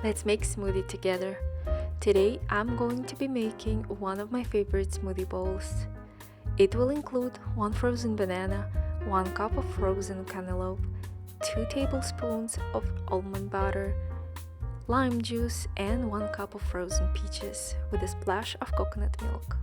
Let's make smoothie together. Today I'm going to be making one of my favorite smoothie bowls. It will include 1 frozen banana, 1 cup of frozen cantaloupe, 2 tablespoons of almond butter, lime juice, and 1 cup of frozen peaches with a splash of coconut milk.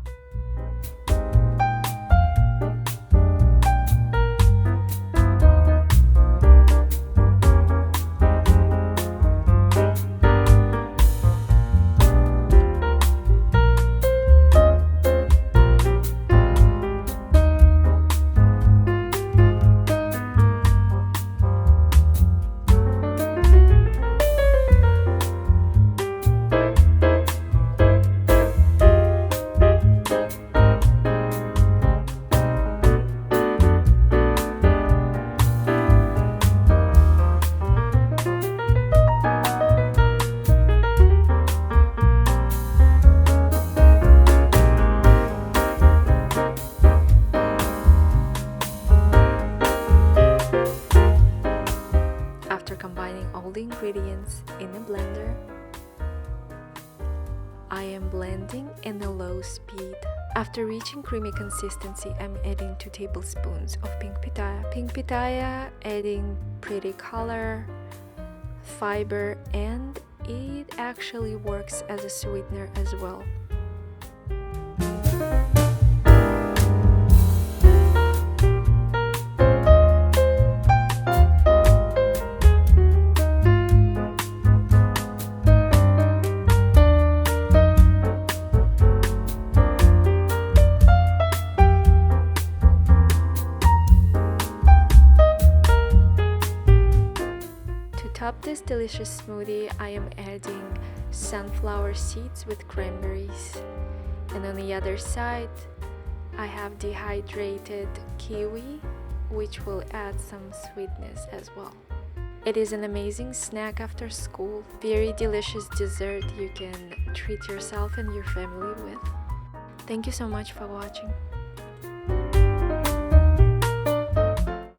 After combining all the ingredients in a blender, I am blending in a low speed. After reaching creamy consistency, I'm adding 2 tablespoons of pink pitaya. Pink pitaya adding pretty color, fiber, and it actually works as a sweetener as well. To top this delicious smoothie, I am adding sunflower seeds with cranberries. And on the other side, I have dehydrated kiwi, which will add some sweetness as well. It is an amazing snack after school, very delicious dessert you can treat yourself and your family with. Thank you so much for watching.